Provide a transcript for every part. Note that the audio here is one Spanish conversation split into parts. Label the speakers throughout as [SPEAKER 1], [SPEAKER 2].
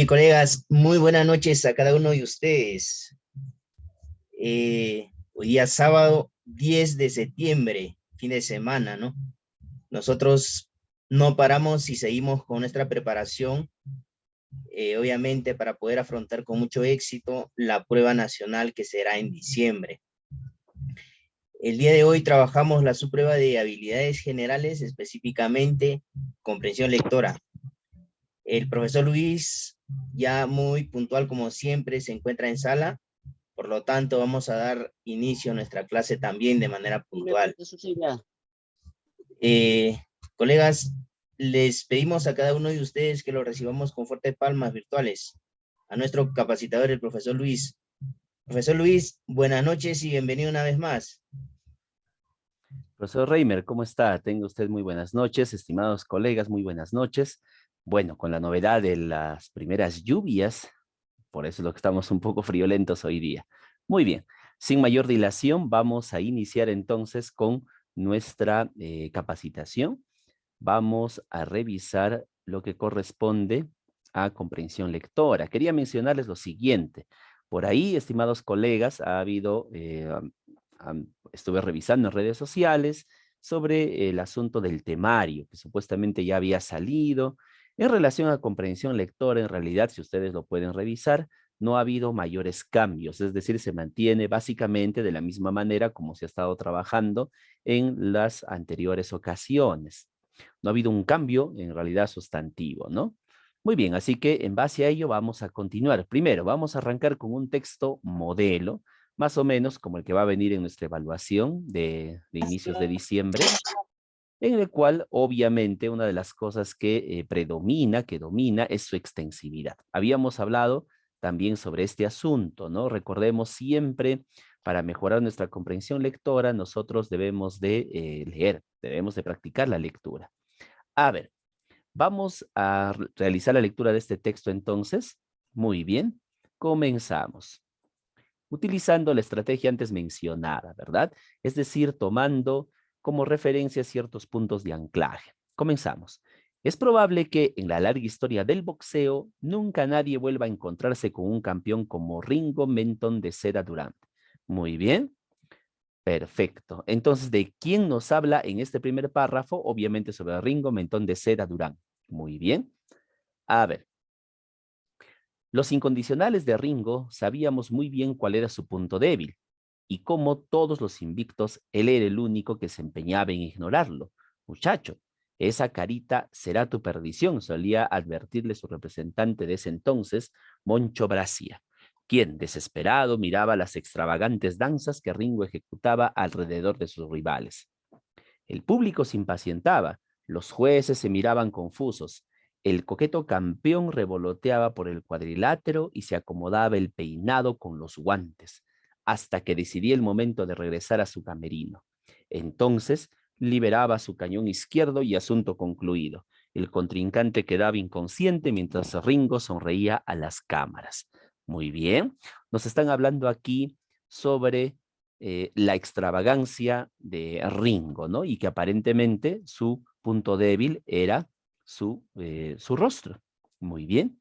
[SPEAKER 1] Y colegas, muy buenas noches a cada uno de ustedes. Hoy día sábado 10 de septiembre, fin de semana, ¿no? Nosotros no paramos y seguimos con nuestra preparación, obviamente para poder afrontar con mucho éxito la prueba nacional que será en diciembre. El día de hoy trabajamos la subprueba de habilidades generales, específicamente comprensión lectora. El profesor Luis, ya muy puntual como siempre, se encuentra en sala. Por lo tanto, vamos a dar inicio a nuestra clase también de manera puntual. Eh, Colegas, les pedimos a cada uno de ustedes que lo recibamos con fuertes palmas virtuales. A nuestro capacitador, el profesor Luis. Profesor Luis, buenas noches y bienvenido una vez más.
[SPEAKER 2] Profesor Reimer, ¿cómo está? Tenga usted muy buenas noches, estimados colegas, muy buenas noches. Bueno, con la novedad de las primeras lluvias, por eso es lo que estamos un poco friolentos hoy día. Muy bien, sin mayor dilación, vamos a iniciar entonces con nuestra capacitación. Vamos a revisar lo que corresponde a comprensión lectora. Quería mencionarles lo siguiente. Por ahí, estimados colegas, ha habido, estuve revisando en redes sociales sobre el asunto del temario, que supuestamente ya había salido. En relación a comprensión lectora, en realidad, si ustedes lo pueden revisar, no ha habido mayores cambios, es decir, se mantiene básicamente de la misma manera como se ha estado trabajando en las anteriores ocasiones. No ha habido un cambio en realidad sustantivo, ¿no? Muy bien, así que en base a ello vamos a continuar. Primero, vamos a arrancar con un texto modelo, más o menos como el que va a venir en nuestra evaluación de inicios de diciembre, en el cual obviamente una de las cosas que predomina, que domina, es su extensividad. Habíamos hablado también sobre este asunto, ¿no? Recordemos siempre, para mejorar nuestra comprensión lectora, nosotros debemos de leer, debemos de practicar la lectura. A ver, vamos a realizar la lectura de este texto entonces. Muy bien, comenzamos. Utilizando la estrategia antes mencionada, ¿verdad? Es decir, tomando como referencia ciertos puntos de anclaje. Comenzamos. Es probable que en la larga historia del boxeo nunca nadie vuelva a encontrarse con un campeón como Ringo Menton de Seda Durant. Muy bien. Perfecto. Entonces, ¿de quién nos habla en este primer párrafo? Obviamente sobre Ringo Mentón de Seda Durán. Muy bien. A ver. Los incondicionales de Ringo sabíamos muy bien cuál era su punto débil y como todos los invictos, él era el único que se empeñaba en ignorarlo. Muchacho, esa carita será tu perdición, solía advertirle su representante de ese entonces, Moncho Bracia, quien, desesperado, miraba las extravagantes danzas que Ringo ejecutaba alrededor de sus rivales. El público se impacientaba, los jueces se miraban confusos, el coqueto campeón revoloteaba por el cuadrilátero y se acomodaba el peinado con los guantes, hasta que decidía el momento de regresar a su camerino. Entonces liberaba su cañón izquierdo y asunto concluido. El contrincante quedaba inconsciente mientras Ringo sonreía a las cámaras. Muy bien, nos están hablando aquí sobre la extravagancia de Ringo, ¿no? Y que aparentemente su punto débil era su rostro. Muy bien.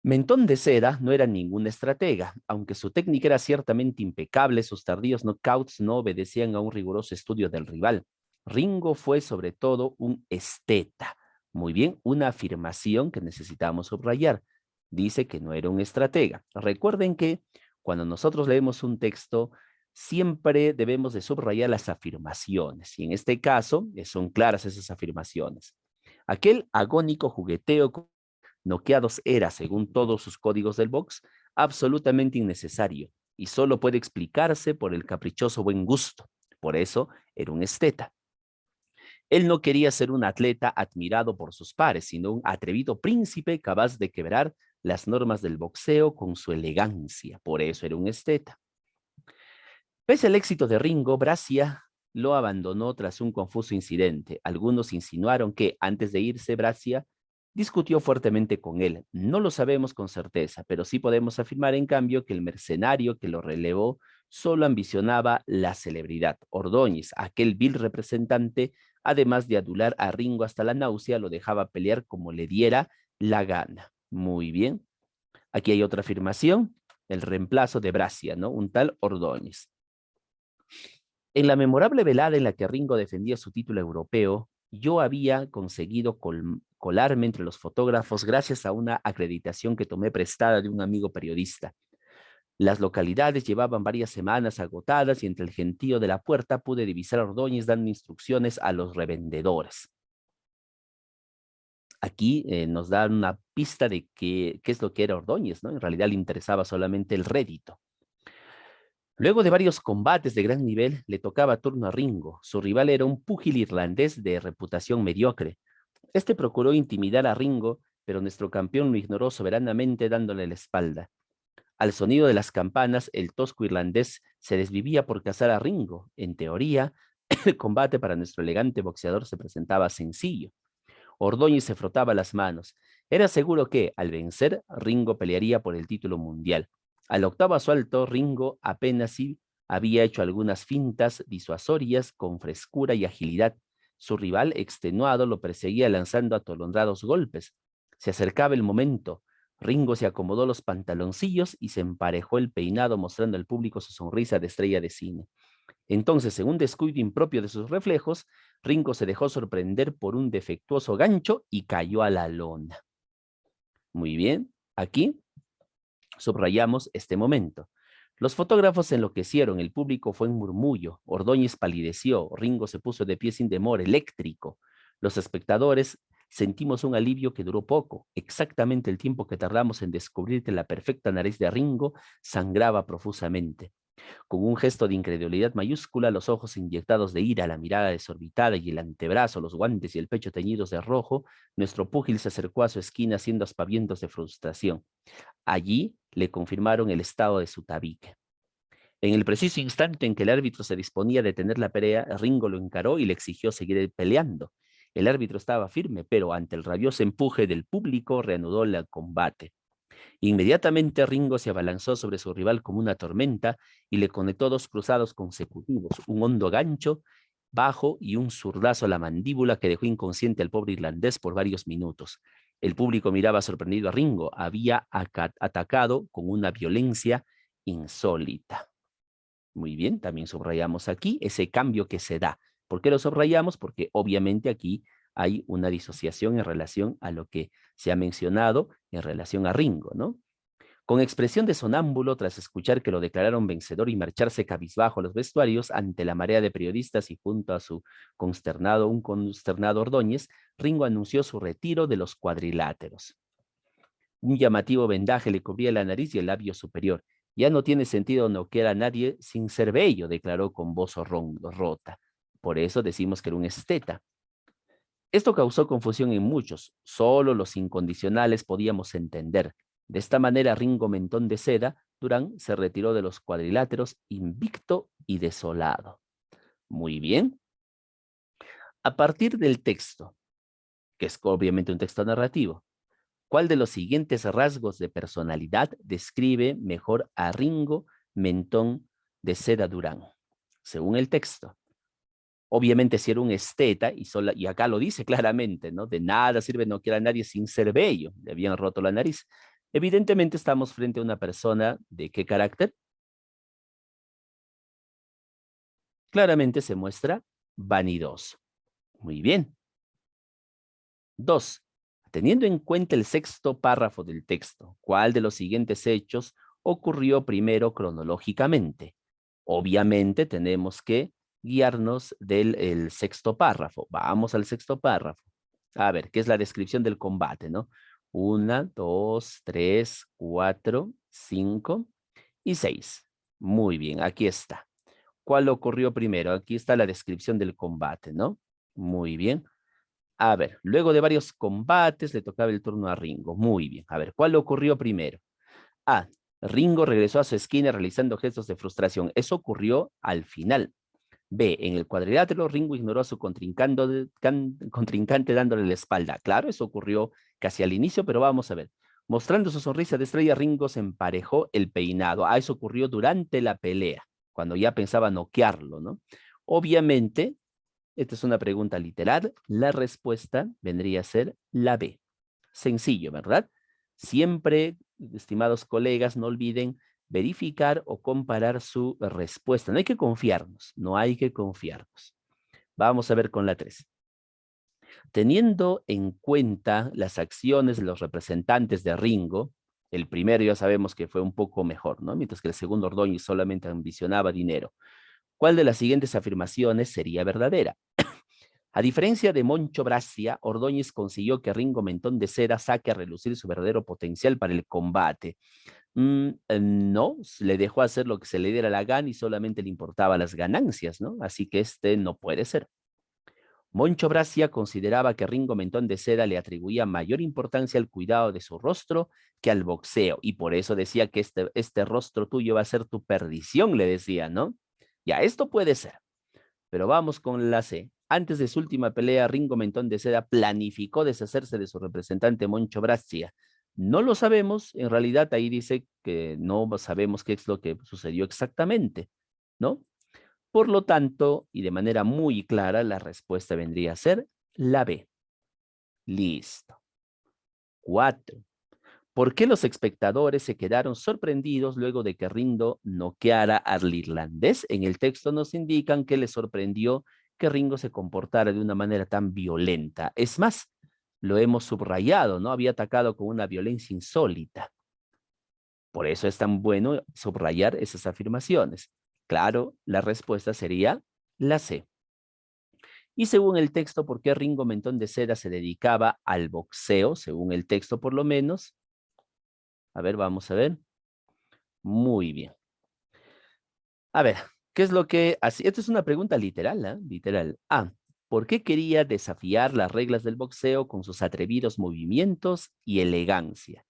[SPEAKER 2] Mentón de Seda no era ningún estratega, aunque su técnica era ciertamente impecable, sus tardíos knockouts no obedecían a un riguroso estudio del rival. Ringo fue sobre todo un esteta. Muy bien, una afirmación que necesitamos subrayar. Dice que no era un estratega. Recuerden que cuando nosotros leemos un texto, siempre debemos de subrayar las afirmaciones, y en este caso son claras esas afirmaciones. Aquel agónico jugueteo noqueados era, según todos sus códigos del box, absolutamente innecesario y solo puede explicarse por el caprichoso buen gusto. Por eso era un esteta. Él no quería ser un atleta admirado por sus pares, sino un atrevido príncipe capaz de quebrar las normas del boxeo con su elegancia. Por eso era un esteta. Pese al éxito de Ringo, Bracia lo abandonó tras un confuso incidente. Algunos insinuaron que, antes de irse, Bracia discutió fuertemente con él. No lo sabemos con certeza, pero sí podemos afirmar, en cambio, que el mercenario que lo relevó solo ambicionaba la celebridad. Ordóñez, aquel vil representante, además de adular a Ringo hasta la náusea, lo dejaba pelear como le diera la gana. Muy bien. Aquí hay otra afirmación, el reemplazo de Brasia, ¿no? Un tal Ordóñez. En la memorable velada en la que Ringo defendía su título europeo, yo había conseguido colarme entre los fotógrafos gracias a una acreditación que tomé prestada de un amigo periodista. Las localidades llevaban varias semanas agotadas y entre el gentío de la puerta pude divisar a Ordóñez dando instrucciones a los revendedores. Aquí nos dan una pista de qué es lo que era Ordóñez, ¿no? En realidad le interesaba solamente el rédito. Luego de varios combates de gran nivel, le tocaba turno a Ringo. Su rival era un púgil irlandés de reputación mediocre. Este procuró intimidar a Ringo, pero nuestro campeón lo ignoró soberanamente dándole la espalda. Al sonido de las campanas, el tosco irlandés se desvivía por cazar a Ringo. En teoría, el combate para nuestro elegante boxeador se presentaba sencillo. Ordóñez se frotaba las manos. Era seguro que, al vencer, Ringo pelearía por el título mundial. Al octavo asalto, Ringo apenas sí había hecho algunas fintas disuasorias con frescura y agilidad. Su rival, extenuado, lo perseguía lanzando atolondrados golpes. Se acercaba el momento. Ringo se acomodó los pantaloncillos y se emparejó el peinado mostrando al público su sonrisa de estrella de cine. Entonces, en un descuido impropio de sus reflejos, Ringo se dejó sorprender por un defectuoso gancho y cayó a la lona. Muy bien, aquí subrayamos este momento. Los fotógrafos enloquecieron, el público fue en murmullo, Ordóñez palideció, Ringo se puso de pie sin demor, eléctrico. Los espectadores sentimos un alivio que duró poco, exactamente el tiempo que tardamos en descubrir que la perfecta nariz de Ringo sangraba profusamente. Con un gesto de incredulidad mayúscula, los ojos inyectados de ira, la mirada desorbitada y el antebrazo, los guantes y el pecho teñidos de rojo, nuestro púgil se acercó a su esquina haciendo aspavientos de frustración. Allí le confirmaron el estado de su tabique. En el preciso instante en que el árbitro se disponía a detener la pelea, Ringo lo encaró y le exigió seguir peleando. El árbitro estaba firme, pero ante el rabioso empuje del público reanudó el combate. Inmediatamente Ringo se abalanzó sobre su rival como una tormenta y le conectó dos cruzados consecutivos, un hondo gancho bajo y un zurdazo a la mandíbula que dejó inconsciente al pobre irlandés por varios minutos. El público miraba sorprendido a Ringo. Había atacado con una violencia insólita. Muy bien, también subrayamos aquí ese cambio que se da. ¿Por qué lo subrayamos? Porque obviamente aquí hay una disociación en relación a lo que se ha mencionado en relación a Ringo, ¿no? Con expresión de sonámbulo, tras escuchar que lo declararon vencedor y marcharse cabizbajo a los vestuarios ante la marea de periodistas y junto a su un consternado Ordóñez, Ringo anunció su retiro de los cuadriláteros. Un llamativo vendaje le cubría la nariz y el labio superior. Ya no tiene sentido noquear a nadie sin ser bello, declaró con voz rota. Por eso decimos que era un esteta. Esto causó confusión en muchos. Solo los incondicionales podíamos entender. De esta manera, Ringo Mentón de Seda, Durán se retiró de los cuadriláteros invicto y desolado. Muy bien. A partir del texto, que es obviamente un texto narrativo, ¿cuál de los siguientes rasgos de personalidad describe mejor a Ringo Mentón de Seda Durán? Según el texto. Obviamente si era un esteta, y acá lo dice claramente, ¿no? De nada sirve no quiera a nadie sin ser bello. Le habían roto la nariz. Evidentemente estamos frente a una persona de qué carácter. Claramente se muestra vanidoso. Muy bien. 2. Teniendo en cuenta el sexto párrafo del texto, ¿cuál de los siguientes hechos ocurrió primero cronológicamente? Obviamente tenemos que guiarnos del sexto párrafo. Vamos al sexto párrafo. A ver, ¿qué es la descripción del combate, no? 1, 2, 3, 4, 5 y 6. Muy bien, aquí está. ¿Cuál ocurrió primero? Aquí está la descripción del combate, ¿no? Muy bien. A ver, luego de varios combates le tocaba el turno a Ringo. Muy bien. A ver, ¿cuál ocurrió primero? A. Ringo regresó a su esquina realizando gestos de frustración. Eso ocurrió al final. B. En el cuadrilátero, Ringo ignoró a su contrincante dándole la espalda. Claro, eso ocurrió casi al inicio, pero vamos a ver. Mostrando su sonrisa de estrella, Ringo se emparejó el peinado. Eso ocurrió durante la pelea, cuando ya pensaba noquearlo, ¿no? Obviamente, esta es una pregunta literal. La respuesta vendría a ser la B. Sencillo, ¿verdad? Siempre, estimados colegas, no olviden verificar o comparar su respuesta. No hay que confiarnos, no hay que confiarnos. Vamos a ver con la 3. Teniendo en cuenta las acciones de los representantes de Ringo, el primero ya sabemos que fue un poco mejor, ¿no? Mientras que el segundo Ordóñez solamente ambicionaba dinero. ¿Cuál de las siguientes afirmaciones sería verdadera? A diferencia de Moncho Brazia, Ordóñez consiguió que Ringo Mentón de Seda saque a relucir su verdadero potencial para el combate. No, le dejó hacer lo que se le diera la gana y solamente le importaba las ganancias, ¿no? Así que este no puede ser. Moncho Brazia consideraba que Ringo Mentón de Seda le atribuía mayor importancia al cuidado de su rostro que al boxeo, y por eso decía que este rostro tuyo va a ser tu perdición, le decía, ¿no? Ya, esto puede ser, pero vamos con la C. Antes de su última pelea, Ringo Mentón de Seda planificó deshacerse de su representante Moncho Brazia. No lo sabemos, en realidad ahí dice que no sabemos qué es lo que sucedió exactamente, ¿no? Por lo tanto, y de manera muy clara, la respuesta vendría a ser la B. Listo. 4. ¿Por qué los espectadores se quedaron sorprendidos luego de que Ringo noqueara al irlandés? En el texto nos indican que les sorprendió que Ringo se comportara de una manera tan violenta. Es más, lo hemos subrayado, ¿no? Había atacado con una violencia insólita. Por eso es tan bueno subrayar esas afirmaciones. Claro, la respuesta sería la C. Y según el texto, ¿por qué Ringo Mentón de Seda se dedicaba al boxeo? Según el texto, por lo menos. A ver, vamos a ver. Muy bien. A ver, ¿qué es lo que hacía? Esto es una pregunta literal, ¿eh? Literal. A, ¿por qué quería desafiar las reglas del boxeo con sus atrevidos movimientos y elegancia?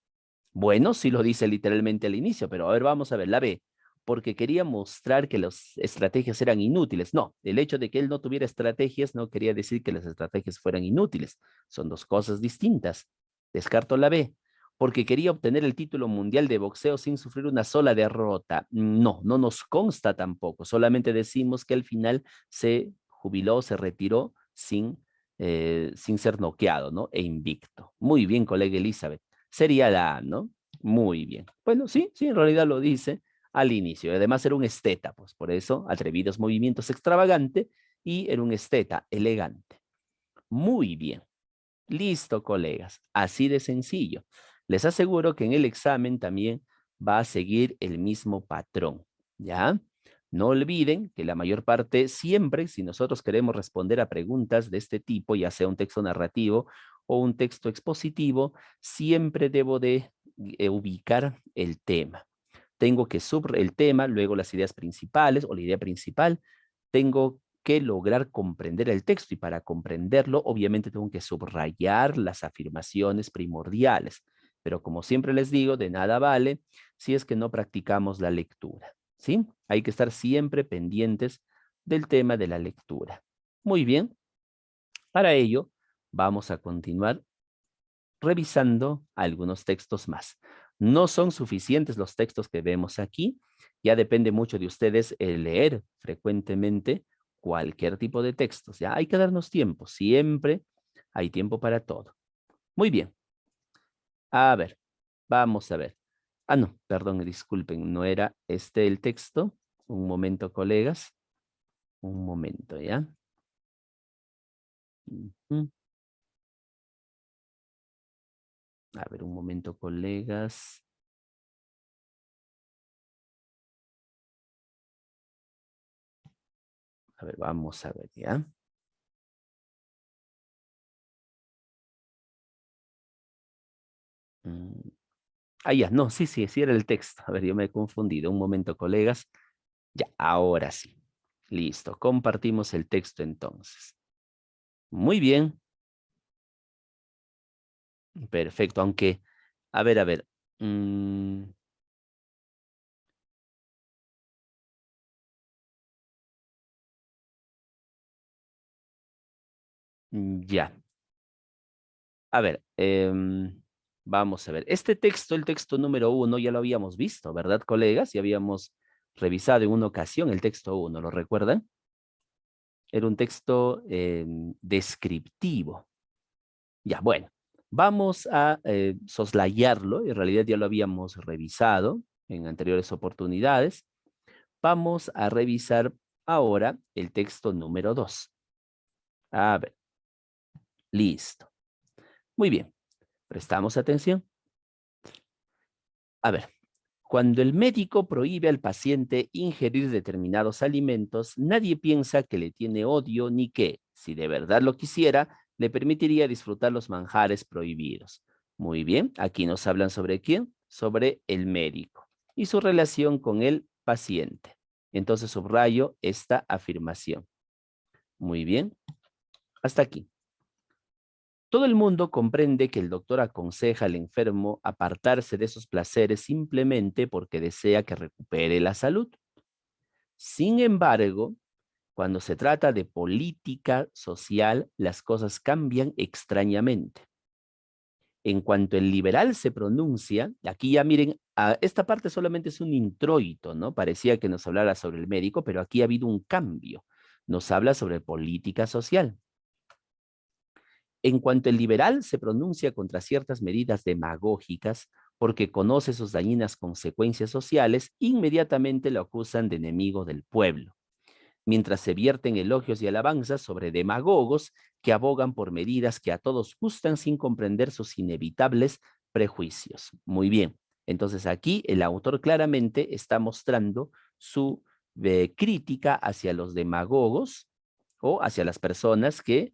[SPEAKER 2] Bueno, sí lo dice literalmente al inicio, pero a ver, vamos a ver, la B. Porque quería mostrar que las estrategias eran inútiles. No, el hecho de que él no tuviera estrategias no quería decir que las estrategias fueran inútiles. Son dos cosas distintas. Descarto la B. Porque quería obtener el título mundial de boxeo sin sufrir una sola derrota. No, no nos consta tampoco. Solamente decimos que al final se jubiló, se retiró sin ser noqueado, ¿no? E invicto. Muy bien, colega Elizabeth. Sería la A, ¿no? Muy bien. Bueno, sí, sí, en realidad lo dice al inicio. Además era un esteta, pues por eso, atrevidos movimientos extravagante, y era un esteta elegante. Muy bien. Listo, colegas. Así de sencillo. Les aseguro que en el examen también va a seguir el mismo patrón, ¿ya? No olviden que la mayor parte siempre, si nosotros queremos responder a preguntas de este tipo, ya sea un texto narrativo o un texto expositivo, siempre debo de ubicar el tema. Tengo que subrayar el tema, luego las ideas principales o la idea principal. Tengo que lograr comprender el texto y para comprenderlo, obviamente tengo que subrayar las afirmaciones primordiales. Pero como siempre les digo, de nada vale si es que no practicamos la lectura, ¿sí? Hay que estar siempre pendientes del tema de la lectura. Muy bien, para ello vamos a continuar revisando algunos textos más. No son suficientes los textos que vemos aquí, ya depende mucho de ustedes el leer frecuentemente cualquier tipo de textos. Ya hay que darnos tiempo, siempre hay tiempo para todo. Muy bien. A ver, vamos a ver. Ah, no, perdón, disculpen, no era este el texto. Un momento, colegas. Un momento, ¿ya? Ujú. A ver, un momento, colegas. A ver, vamos a ver, ¿ya? Mm, Ah, ya, no, sí, sí, sí era el texto. A ver, yo me he confundido. Un momento, colegas. Ya, ahora sí. Listo, compartimos el texto entonces. Muy bien, perfecto. Aunque, a ver. mm, ya, a ver. Vamos a ver. Este texto, el texto número 1, ya lo habíamos visto, ¿verdad, colegas? Ya habíamos revisado en una ocasión el texto 1, ¿lo recuerdan? Era un texto descriptivo. Ya, bueno, Vamos a soslayarlo, en realidad ya lo habíamos revisado en anteriores oportunidades. Vamos a revisar ahora el texto número 2. A ver, listo. Muy bien, prestamos atención. A ver, cuando el médico prohíbe al paciente ingerir determinados alimentos, nadie piensa que le tiene odio ni que, si de verdad lo quisiera, le permitiría disfrutar los manjares prohibidos. Muy bien, aquí nos hablan sobre quién, sobre el médico y su relación con el paciente. Entonces subrayo esta afirmación. Muy bien, hasta aquí. Todo el mundo comprende que el doctor aconseja al enfermo apartarse de esos placeres simplemente porque desea que recupere la salud. Sin embargo, cuando se trata de política social, las cosas cambian extrañamente. En cuanto el liberal se pronuncia, aquí ya miren, esta parte solamente es un introito, ¿no? Parecía que nos hablara sobre el médico, pero aquí ha habido un cambio. Nos habla sobre política social. En cuanto el liberal se pronuncia contra ciertas medidas demagógicas porque conoce sus dañinas consecuencias sociales, inmediatamente lo acusan de enemigo del pueblo, mientras se vierten elogios y alabanzas sobre demagogos que abogan por medidas que a todos gustan sin comprender sus inevitables prejuicios. Muy bien, entonces aquí el autor claramente está mostrando su crítica hacia los demagogos o hacia las personas que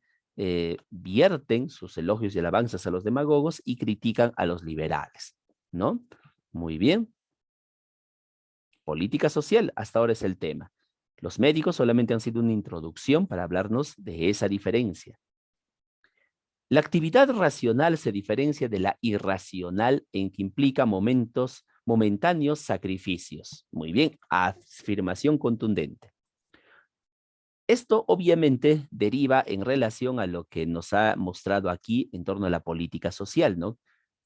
[SPEAKER 2] vierten sus elogios y alabanzas a los demagogos y critican a los liberales, ¿no? Muy bien. Política social, hasta ahora es el tema. Los médicos solamente han sido una introducción para hablarnos de esa diferencia. La actividad racional se diferencia de la irracional en que implica momentáneos sacrificios. Muy bien, afirmación contundente. Esto obviamente deriva en relación a lo que nos ha mostrado aquí en torno a la política social, ¿no?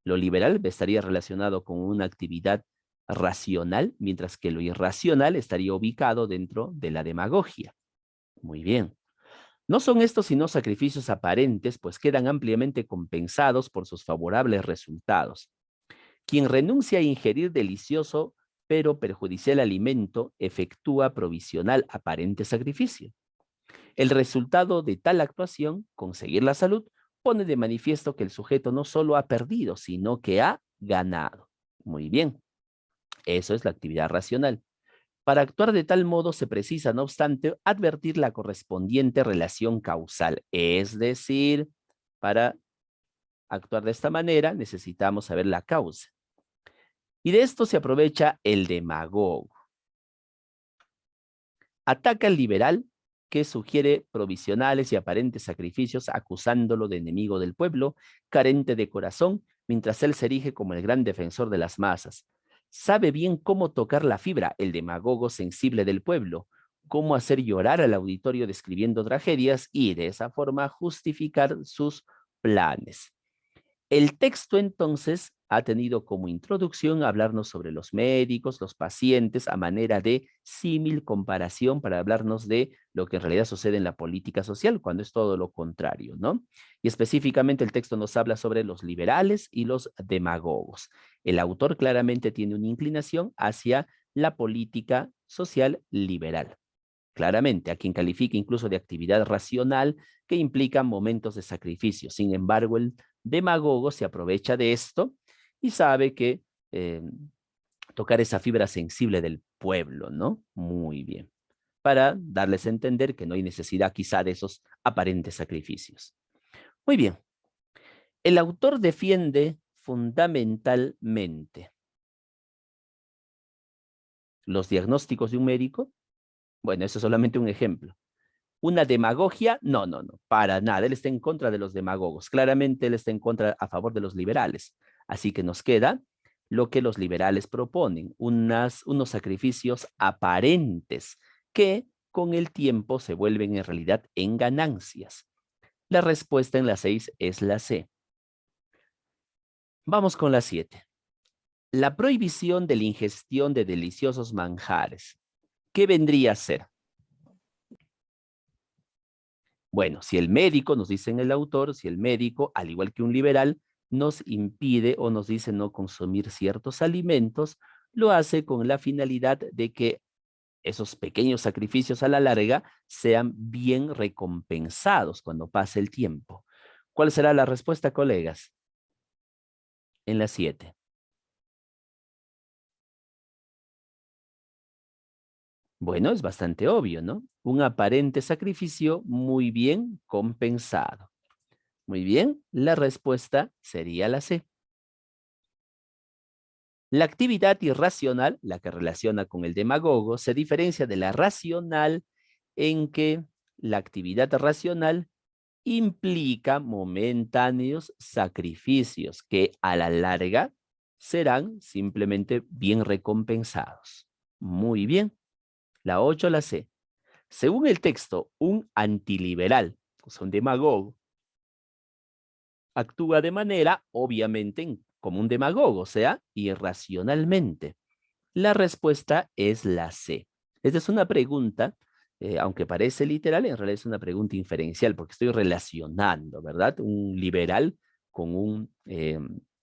[SPEAKER 2] Lo liberal estaría relacionado con una actividad racional, mientras que lo irracional estaría ubicado dentro de la demagogia. Muy bien. No son estos sino sacrificios aparentes, pues quedan ampliamente compensados por sus favorables resultados. Quien renuncia a ingerir delicioso pero perjudicial alimento efectúa provisional aparente sacrificio. El resultado de tal actuación, conseguir la salud, pone de manifiesto que el sujeto no solo ha perdido, sino que ha ganado. Muy bien, eso es la actividad racional. Para actuar de tal modo se precisa, no obstante, advertir la correspondiente relación causal. Es decir, para actuar de esta manera necesitamos saber la causa. Y de esto se aprovecha el demagogo. Ataca al liberal que sugiere provisionales y aparentes sacrificios acusándolo de enemigo del pueblo, carente de corazón, mientras él se erige como el gran defensor de las masas. Sabe bien cómo tocar la fibra, el demagogo sensible del pueblo, cómo hacer llorar al auditorio describiendo tragedias y de esa forma justificar sus planes. El texto entonces ha tenido como introducción hablarnos sobre los médicos, los pacientes, a manera de símil comparación para hablarnos de lo que en realidad sucede en la política social, cuando es todo lo contrario, ¿no? Y específicamente el texto nos habla sobre los liberales y los demagogos. El autor claramente tiene una inclinación hacia la política social liberal. Claramente, a quien califica incluso de actividad racional que implica momentos de sacrificio. Sin embargo, el demagogo se aprovecha de esto y sabe que tocar esa fibra sensible del pueblo, ¿no? Muy bien. Para darles a entender que no hay necesidad quizá de esos aparentes sacrificios. Muy bien. El autor defiende fundamentalmente los diagnósticos de un médico. Bueno, eso es solamente un ejemplo. Una demagogia, no, para nada. Él está en contra de los demagogos. Claramente él está en contra, a favor de los liberales. Así que nos queda lo que los liberales proponen, unos sacrificios aparentes que con el tiempo se vuelven en realidad en ganancias. La respuesta en la 6 es la C. Vamos con la 7. La prohibición de la ingestión de deliciosos manjares. ¿Qué vendría a ser? Bueno, si el médico, nos dice en el autor, si el médico, al igual que un liberal, nos impide o nos dice no consumir ciertos alimentos, lo hace con la finalidad de que esos pequeños sacrificios a la larga sean bien recompensados cuando pase el tiempo. ¿Cuál será la respuesta, colegas? En la 7. Bueno, es bastante obvio, ¿no? Un aparente sacrificio muy bien compensado. Muy bien, la respuesta sería la C. La actividad irracional, la que relaciona con el demagogo, se diferencia de la racional en que la actividad racional implica momentáneos sacrificios que a la larga serán simplemente bien recompensados. Muy bien. La 8, la C. Según el texto, un antiliberal, o sea, un demagogo, actúa de manera, obviamente, como un demagogo, o sea, irracionalmente. La respuesta es la C. Esta es una pregunta, aunque parece literal, en realidad es una pregunta inferencial, porque estoy relacionando, ¿verdad? Un liberal con un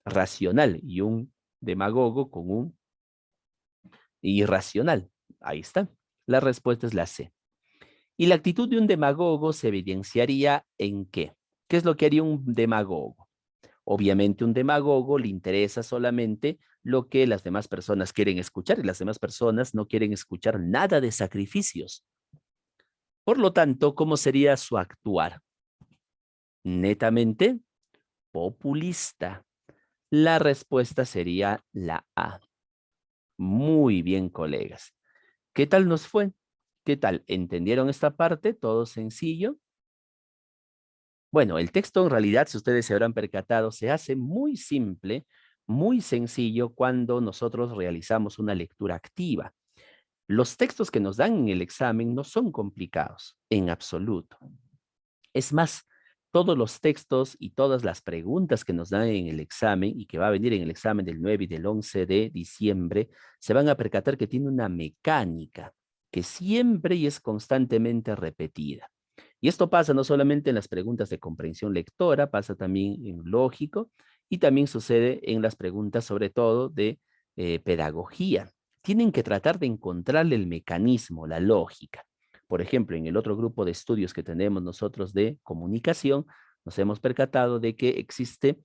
[SPEAKER 2] racional y un demagogo con un irracional. Ahí está. La respuesta es la C. Y la actitud de un demagogo se evidenciaría en qué. ¿Qué es lo que haría un demagogo? Obviamente un demagogo le interesa solamente lo que las demás personas quieren escuchar y las demás personas no quieren escuchar nada de sacrificios. Por lo tanto, ¿cómo sería su actuar? Netamente populista. La respuesta sería la A. Muy bien, colegas. ¿Qué tal nos fue? ¿Qué tal? ¿Entendieron esta parte? ¿Todo sencillo? Bueno, el texto en realidad, si ustedes se habrán percatado, se hace muy simple, muy sencillo cuando nosotros realizamos una lectura activa. Los textos que nos dan en el examen no son complicados, en absoluto. Es más, todos los textos y todas las preguntas que nos dan en el examen y que va a venir en el examen del 9 y del 11 de diciembre, se van a percatar que tiene una mecánica que siempre y es constantemente repetida. Y esto pasa no solamente en las preguntas de comprensión lectora, pasa también en lógico y también sucede en las preguntas sobre todo de pedagogía. Tienen que tratar de encontrarle el mecanismo, la lógica. Por ejemplo, en el otro grupo de estudios que tenemos nosotros de comunicación, nos hemos percatado de que existe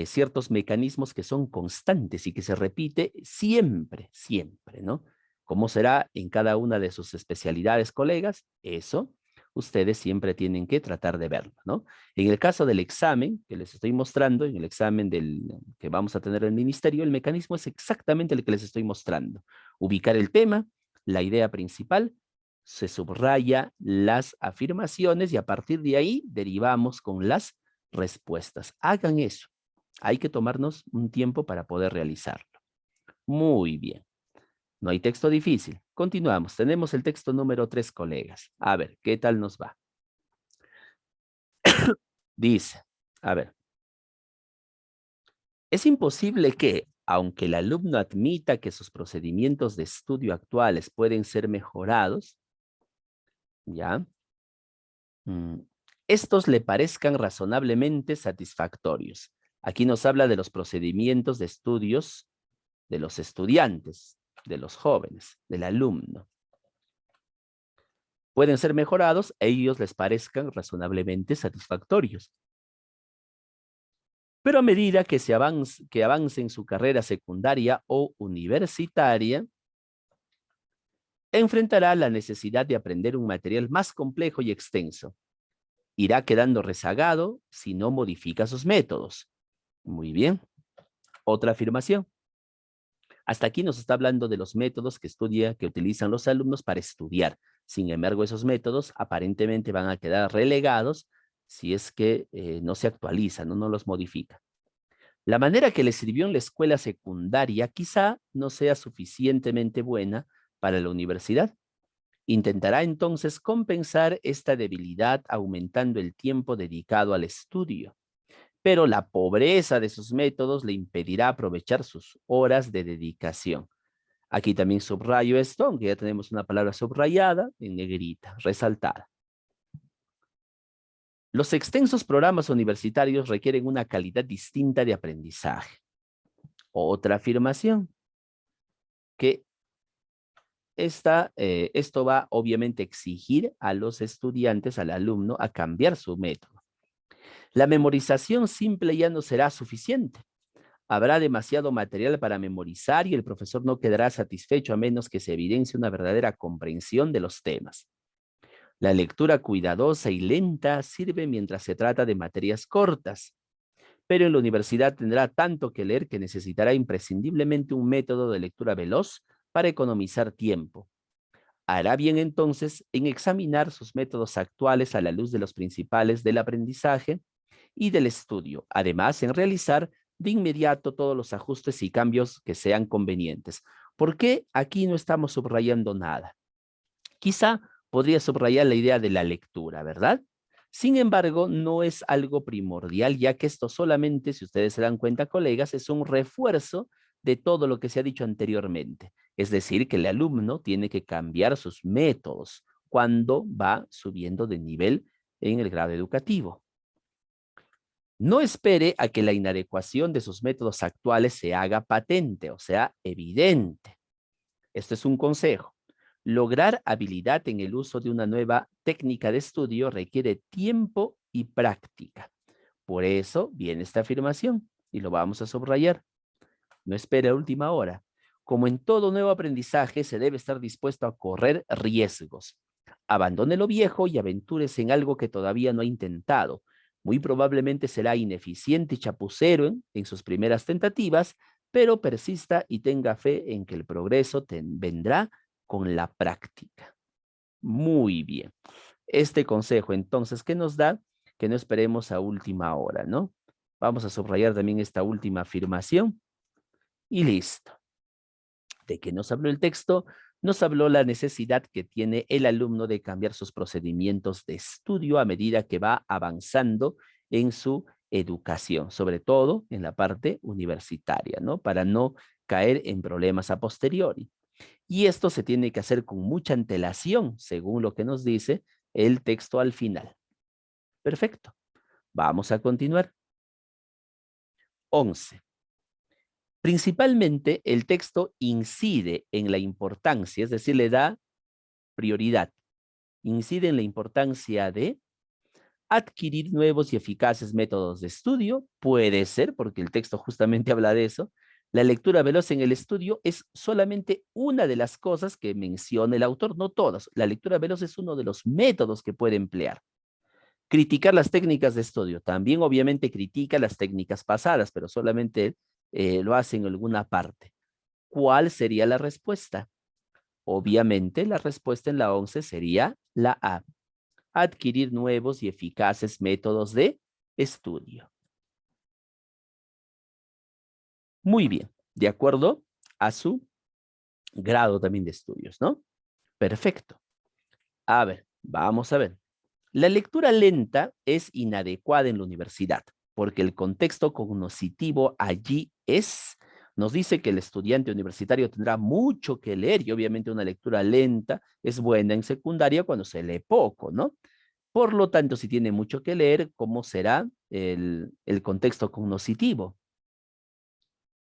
[SPEAKER 2] ciertos mecanismos que son constantes y que se repite siempre, siempre, ¿no? ¿Cómo será en cada una de sus especialidades, colegas? Eso ustedes siempre tienen que tratar de verlo, ¿no? En el caso del examen que les estoy mostrando, en el examen que vamos a tener en el ministerio, el mecanismo es exactamente el que les estoy mostrando. Ubicar el tema, la idea principal, se subraya las afirmaciones y a partir de ahí derivamos con las respuestas. Hagan eso. Hay que tomarnos un tiempo para poder realizarlo. Muy bien. No hay texto difícil. Continuamos. Tenemos el texto número 3, colegas. A ver, ¿qué tal nos va? Dice, a ver, es imposible que, aunque el alumno admita que sus procedimientos de estudio actuales pueden ser mejorados, ¿ya? Estos le parezcan razonablemente satisfactorios. Aquí nos habla de los procedimientos de estudios de los estudiantes, de los jóvenes, del alumno. Pueden ser mejorados e ellos les parezcan razonablemente satisfactorios. Pero a medida que avance en su carrera secundaria o universitaria, enfrentará la necesidad de aprender un material más complejo y extenso. Irá quedando rezagado si no modifica sus métodos. Muy bien. Otra afirmación. Hasta aquí nos está hablando de los métodos que utilizan los alumnos para estudiar. Sin embargo, esos métodos aparentemente van a quedar relegados si es que no se actualizan, no los modifican. La manera que les sirvió en la escuela secundaria quizá no sea suficientemente buena para la universidad. Intentará entonces compensar esta debilidad aumentando el tiempo dedicado al estudio. Pero la pobreza de sus métodos le impedirá aprovechar sus horas de dedicación. Aquí también subrayo esto, aunque ya tenemos una palabra subrayada en negrita, resaltada. Los extensos programas universitarios requieren una calidad distinta de aprendizaje. Otra afirmación, que esto va obviamente a exigir a los estudiantes, al alumno, a cambiar su método. La memorización simple ya no será suficiente. Habrá demasiado material para memorizar y el profesor no quedará satisfecho a menos que se evidencie una verdadera comprensión de los temas. La lectura cuidadosa y lenta sirve mientras se trata de materias cortas, pero en la universidad tendrá tanto que leer que necesitará imprescindiblemente un método de lectura veloz para economizar tiempo. Hará bien entonces en examinar sus métodos actuales a la luz de los principales del aprendizaje y del estudio, además en realizar de inmediato todos los ajustes y cambios que sean convenientes. ¿Por qué aquí no estamos subrayando nada? Quizá podría subrayar la idea de la lectura, ¿verdad? Sin embargo, no es algo primordial, ya que esto solamente, si ustedes se dan cuenta, colegas, es un refuerzo de todo lo que se ha dicho anteriormente. Es decir, que el alumno tiene que cambiar sus métodos cuando va subiendo de nivel en el grado educativo. No espere a que la inadecuación de sus métodos actuales se haga patente, o sea, evidente. Este es un consejo. Lograr habilidad en el uso de una nueva técnica de estudio requiere tiempo y práctica. Por eso viene esta afirmación y lo vamos a subrayar. No espere a última hora. Como en todo nuevo aprendizaje, se debe estar dispuesto a correr riesgos. Abandone lo viejo y aventúrese en algo que todavía no ha intentado. Muy probablemente será ineficiente y chapucero en sus primeras tentativas, pero persista y tenga fe en que el progreso vendrá con la práctica. Muy bien. Este consejo entonces que nos da, que no esperemos a última hora, ¿no? Vamos a subrayar también esta última afirmación y listo. ¿De qué nos habló el texto? Nos habló la necesidad que tiene el alumno de cambiar sus procedimientos de estudio a medida que va avanzando en su educación, sobre todo en la parte universitaria, ¿no? Para no caer en problemas a posteriori. Y esto se tiene que hacer con mucha antelación, según lo que nos dice el texto al final. Perfecto. Vamos a continuar. 11. Principalmente, el texto incide en la importancia, es decir, le da prioridad. Incide en la importancia de adquirir nuevos y eficaces métodos de estudio. Puede ser, porque el texto justamente habla de eso. La lectura veloz en el estudio es solamente una de las cosas que menciona el autor, no todas. La lectura veloz es uno de los métodos que puede emplear. Criticar las técnicas de estudio. También obviamente critica las técnicas pasadas, pero solamente lo hace en alguna parte. ¿Cuál sería la respuesta? Obviamente la respuesta en la 11 sería la A. Adquirir nuevos y eficaces métodos de estudio. Muy bien, de acuerdo a su grado también de estudios, ¿no? Perfecto. A ver, vamos a ver. La lectura lenta es inadecuada en la universidad porque el contexto cognoscitivo allí nos dice que el estudiante universitario tendrá mucho que leer y obviamente una lectura lenta es buena en secundaria cuando se lee poco, ¿no? Por lo tanto, si tiene mucho que leer, ¿cómo será el contexto cognoscitivo?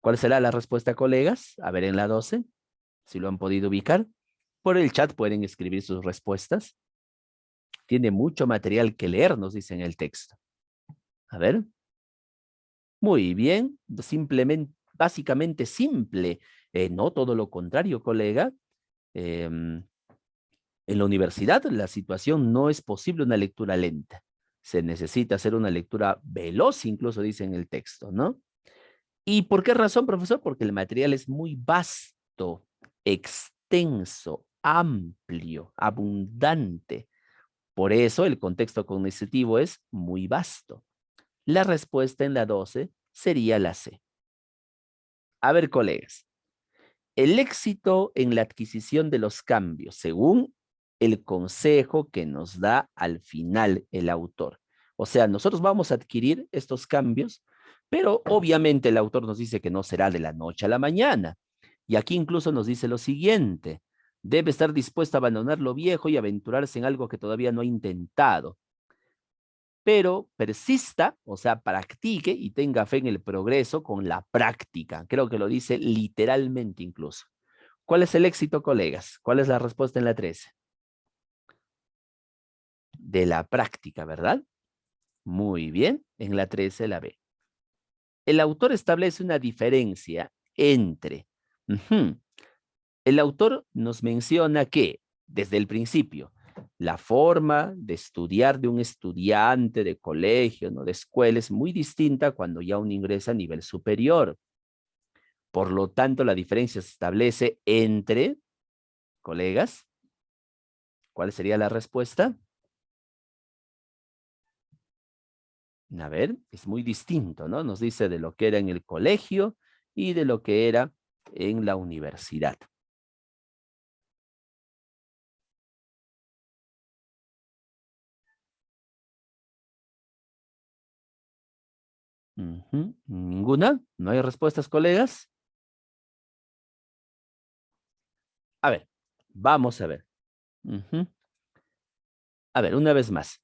[SPEAKER 2] ¿Cuál será la respuesta, colegas? A ver en la 12, si lo han podido ubicar. Por el chat pueden escribir sus respuestas. Tiene mucho material que leer, nos dice en el texto. A ver. Muy bien, simplemente, básicamente simple. No todo lo contrario, colega. En la universidad la situación no es posible una lectura lenta. Se necesita hacer una lectura veloz, incluso dice en el texto, ¿no? ¿Y por qué razón, profesor? Porque el material es muy vasto, extenso, amplio, abundante. Por eso el contexto cognitivo es muy vasto. La respuesta en la 12 sería la C. A ver, colegas, el éxito en la adquisición de los cambios, según el consejo que nos da al final el autor. O sea, nosotros vamos a adquirir estos cambios, pero obviamente el autor nos dice que no será de la noche a la mañana. Y aquí incluso nos dice lo siguiente: debe estar dispuesto a abandonar lo viejo y aventurarse en algo que todavía no ha intentado. pero persista, o sea, practique y tenga fe en el progreso con la práctica. Creo que lo dice literalmente incluso. ¿Cuál es el éxito, colegas? ¿Cuál es la respuesta en la 13? De la práctica, ¿verdad? Muy bien, en la 13 la B. El autor establece una diferencia entre... El autor nos menciona que, desde el principio, la forma de estudiar de un estudiante de colegio, ¿no? De escuela, es muy distinta cuando ya uno ingresa a nivel superior. Por lo tanto, la diferencia se establece entre, colegas, ¿cuál sería la respuesta? A ver, es muy distinto, ¿no? Nos dice de lo que era en el colegio y de lo que era en la universidad. ¿Ninguna? ¿No hay respuestas, colegas? A ver, vamos a ver. A ver, una vez más.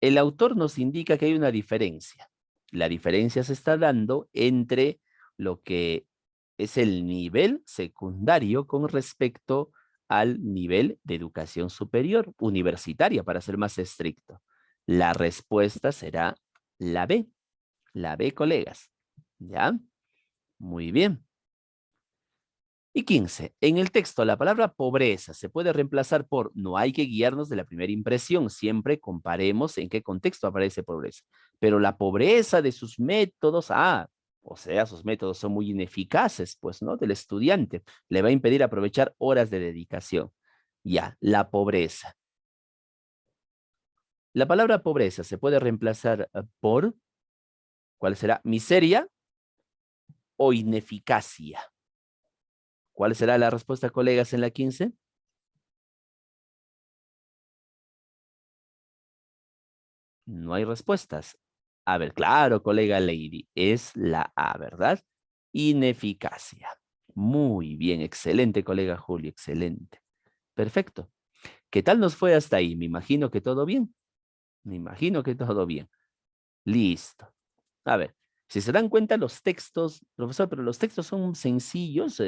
[SPEAKER 2] El autor nos indica que hay una diferencia. La diferencia se está dando entre lo que es el nivel secundario con respecto al nivel de educación superior, universitaria, para ser más estricto. La respuesta será la B. La B, colegas. ¿Ya? Muy bien. Y 15. En el texto, la palabra pobreza se puede reemplazar por no hay que guiarnos de la primera impresión. Siempre comparemos en qué contexto aparece pobreza. Pero la pobreza de sus métodos, o sea, sus métodos son muy ineficaces, pues, ¿no? Del estudiante. Le va a impedir aprovechar horas de dedicación. Ya, la pobreza. La palabra pobreza se puede reemplazar por, ¿cuál será? Miseria o ineficacia. ¿Cuál será la respuesta, colegas, en la 15? No hay respuestas. A ver, claro, colega Lady, es la A, ¿verdad? Ineficacia. Muy bien, excelente, colega Julio, excelente. Perfecto. ¿Qué tal nos fue hasta ahí? Me imagino que todo bien. Me imagino que todo bien. Listo. A ver, si se dan cuenta los textos, profesor, pero los textos son sencillos.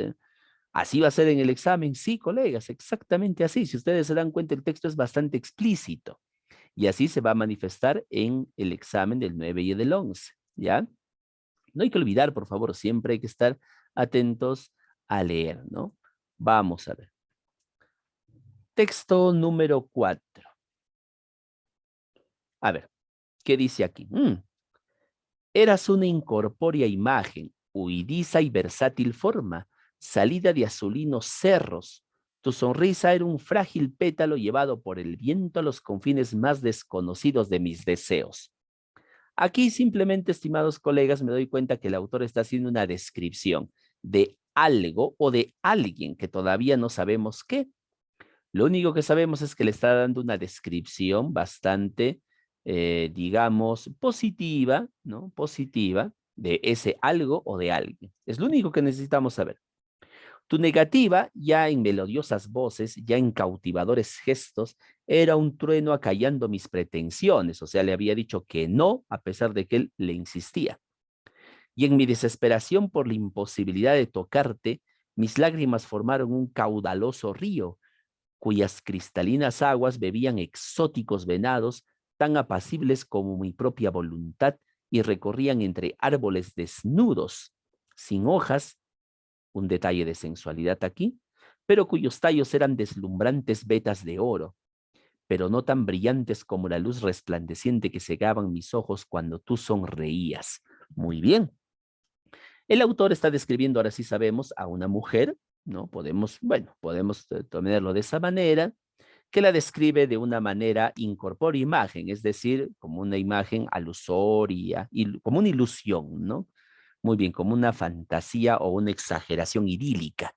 [SPEAKER 2] Así va a ser en el examen. Sí, colegas, exactamente así. Si ustedes se dan cuenta, el texto es bastante explícito. Y así se va a manifestar en el examen del 9 y del 11, ¿ya? No hay que olvidar, por favor, siempre hay que estar atentos a leer, ¿no? Vamos a ver. Texto número 4. A ver, ¿qué dice aquí? Eras una incorpórea imagen, huidiza y versátil forma, salida de azulinos cerros. Tu sonrisa era un frágil pétalo llevado por el viento a los confines más desconocidos de mis deseos. Aquí simplemente, estimados colegas, me doy cuenta que el autor está haciendo una descripción de algo o de alguien que todavía no sabemos qué. Lo único que sabemos es que le está dando una descripción bastante, digamos, positiva, ¿no? Positiva de ese algo o de alguien. Es lo único que necesitamos saber. Tu negativa, ya en melodiosas voces, ya en cautivadores gestos, era un trueno acallando mis pretensiones, o sea, le había dicho que no, a pesar de que él le insistía. Y en mi desesperación por la imposibilidad de tocarte, mis lágrimas formaron un caudaloso río, cuyas cristalinas aguas bebían exóticos venados, tan apacibles como mi propia voluntad, y recorrían entre árboles desnudos, sin hojas, un detalle de sensualidad aquí, pero cuyos tallos eran deslumbrantes vetas de oro, pero no tan brillantes como la luz resplandeciente que cegaban mis ojos cuando tú sonreías. Muy bien. El autor está describiendo, ahora sí sabemos, a una mujer, ¿no? Podemos tomarlo de esa manera, que la describe de una manera incorpórea imagen, es decir, como una imagen alusoria, como una ilusión, ¿no? Muy bien, como una fantasía o una exageración idílica.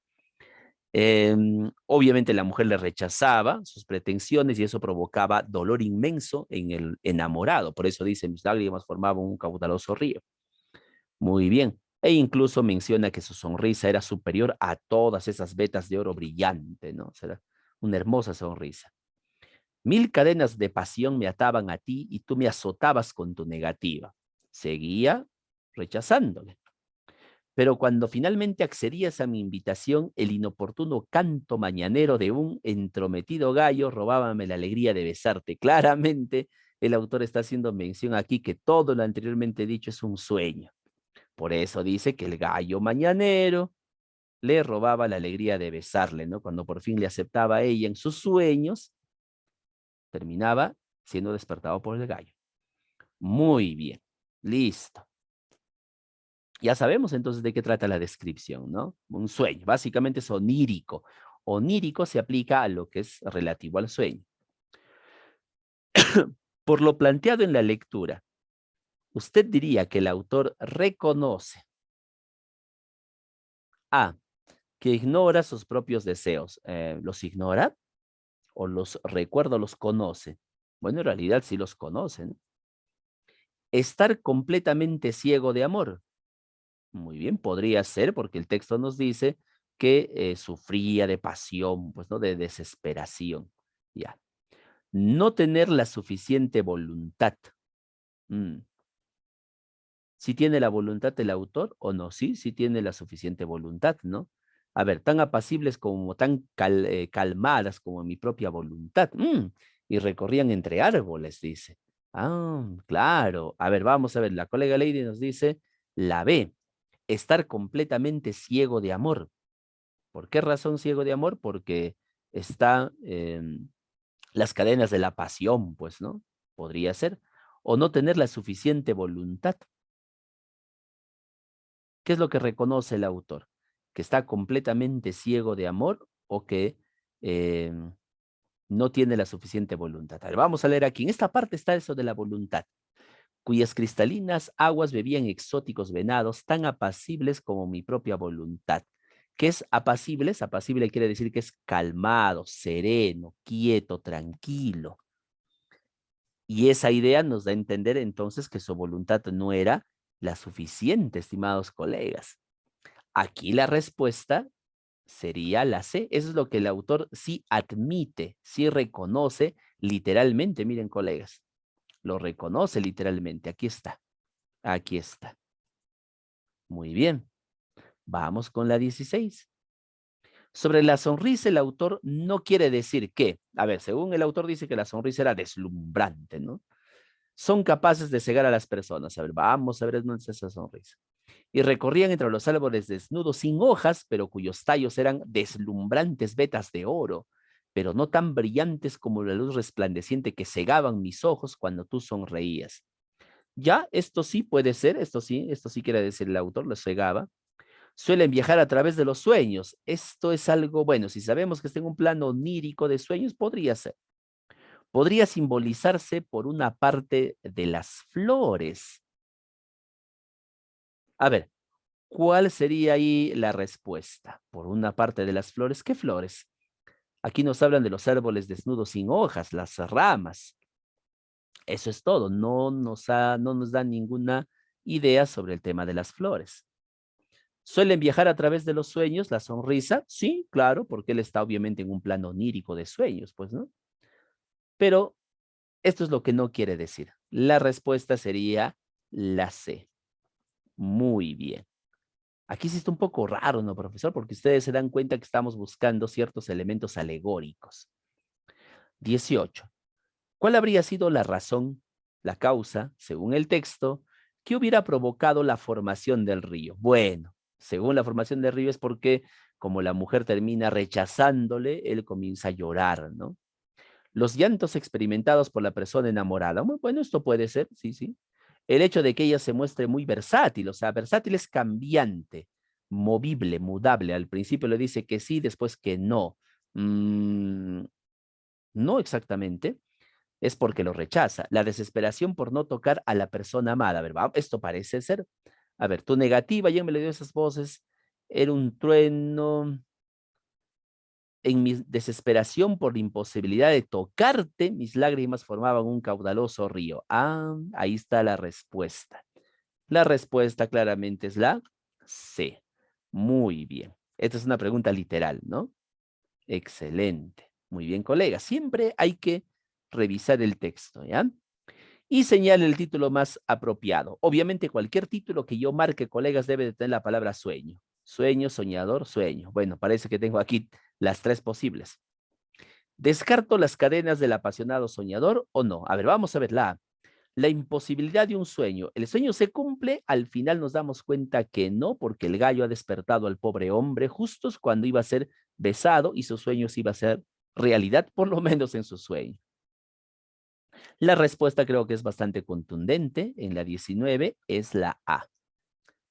[SPEAKER 2] Obviamente la mujer le rechazaba sus pretensiones y eso provocaba dolor inmenso en el enamorado. Por eso dice, mis lágrimas formaban un caudaloso río. Muy bien. E incluso menciona que su sonrisa era superior a todas esas vetas de oro brillante, ¿no? Será una hermosa sonrisa. 1000 cadenas de pasión me ataban a ti y tú me azotabas con tu negativa. Seguía rechazándole. Pero cuando finalmente accedías a mi invitación, el inoportuno canto mañanero de un entrometido gallo robábame la alegría de besarte. Claramente, el autor está haciendo mención aquí que todo lo anteriormente dicho es un sueño. Por eso dice que el gallo mañanero le robaba la alegría de besarle, ¿no? Cuando por fin le aceptaba a ella en sus sueños, terminaba siendo despertado por el gallo. Muy bien, listo. Ya sabemos entonces de qué trata la descripción, ¿no? Un sueño, básicamente es onírico. Onírico se aplica a lo que es relativo al sueño. Por lo planteado en la lectura, usted diría que el autor reconoce A, que ignora sus propios deseos. ¿Los ignora o los recuerda o los conoce? Bueno, en realidad sí los conocen. Estar completamente ciego de amor. Muy bien, podría ser porque el texto nos dice que sufría de pasión, pues, ¿no? De desesperación. Ya. No tener la suficiente voluntad. Mm. ¿Sí tiene la voluntad el autor o no? Sí, sí tiene la suficiente voluntad, ¿no? A ver, tan apacibles como tan calmadas como mi propia voluntad. Y recorrían entre árboles, dice. Ah, claro. A ver, vamos a ver. La colega Lady nos dice la B. Estar completamente ciego de amor. ¿Por qué razón ciego de amor? Porque está las cadenas de la pasión, pues, ¿no? Podría ser. O no tener la suficiente voluntad. ¿Qué es lo que reconoce el autor? ¿Que está completamente ciego de amor o que eh, no tiene la suficiente voluntad? A ver, vamos a leer aquí. En esta parte está eso de la voluntad, cuyas cristalinas aguas bebían exóticos venados tan apacibles como mi propia voluntad. ¿Qué es apacibles? Apacible quiere decir que es calmado, sereno, quieto, tranquilo. Y esa idea nos da a entender entonces que su voluntad no era la suficiente, estimados colegas. Aquí la respuesta sería la C. Eso es lo que el autor sí admite, sí reconoce literalmente. Miren, colegas, lo reconoce literalmente. Aquí está. Aquí está. Muy bien. Vamos con la 16. Sobre la sonrisa, el autor no quiere decir que, a ver, según el autor dice que la sonrisa era deslumbrante, ¿no? Son capaces de cegar a las personas. A ver, vamos a ver dónde está esa sonrisa. Y recorrían entre los árboles desnudos sin hojas, pero cuyos tallos eran deslumbrantes vetas de oro, pero no tan brillantes como la luz resplandeciente que cegaban mis ojos cuando tú sonreías. Ya, esto sí puede ser, esto sí quiere decir el autor, lo cegaba. Suelen viajar a través de los sueños. Esto es algo bueno. Si sabemos que está en un plano onírico de sueños, podría ser. Podría simbolizarse por una parte de las flores. A ver, ¿cuál sería ahí la respuesta? Por una parte de las flores, ¿qué flores? Aquí nos hablan de los árboles desnudos sin hojas, las ramas. Eso es todo. No nos da ninguna idea sobre el tema de las flores. ¿Suelen viajar a través de los sueños? ¿La sonrisa? Sí, claro, porque él está obviamente en un plano onírico de sueños, pues, ¿no? Pero esto es lo que no quiere decir. La respuesta sería la C. Muy bien. Aquí sí está un poco raro, ¿no, profesor? Porque ustedes se dan cuenta que estamos buscando ciertos elementos alegóricos. 18. ¿Cuál habría sido la razón, la causa, según el texto, que hubiera provocado la formación del río? Bueno, según la formación del río es porque como la mujer termina rechazándole, él comienza a llorar, ¿no? Los llantos experimentados por la persona enamorada. Bueno, esto puede ser, sí, sí. El hecho de que ella se muestre muy versátil, o sea, versátil es cambiante, movible, mudable. Al principio le dice que sí, después que no. No exactamente, es porque lo rechaza. La desesperación por no tocar a la persona amada. A ver, esto parece ser. A ver, tu negativa, ya me le dio esas voces, era un trueno. En mi desesperación por la imposibilidad de tocarte, mis lágrimas formaban un caudaloso río. Ah, ahí está la respuesta. La respuesta claramente es la C. Muy bien. Esta es una pregunta literal, ¿no? Excelente. Muy bien, colega. Siempre hay que revisar el texto, ¿ya? Y señale el título más apropiado. Obviamente cualquier título que yo marque, colegas, debe de tener la palabra sueño. Sueño, soñador, sueño. Bueno, parece que tengo aquí las tres posibles. ¿Descarto las cadenas del apasionado soñador o no? A ver, vamos a ver la A. La imposibilidad de un sueño. ¿El sueño se cumple? Al final nos damos cuenta que no, porque el gallo ha despertado al pobre hombre justo cuando iba a ser besado y sus sueños iba a ser realidad, por lo menos en su sueño. La respuesta creo que es bastante contundente. En la 19 es la A.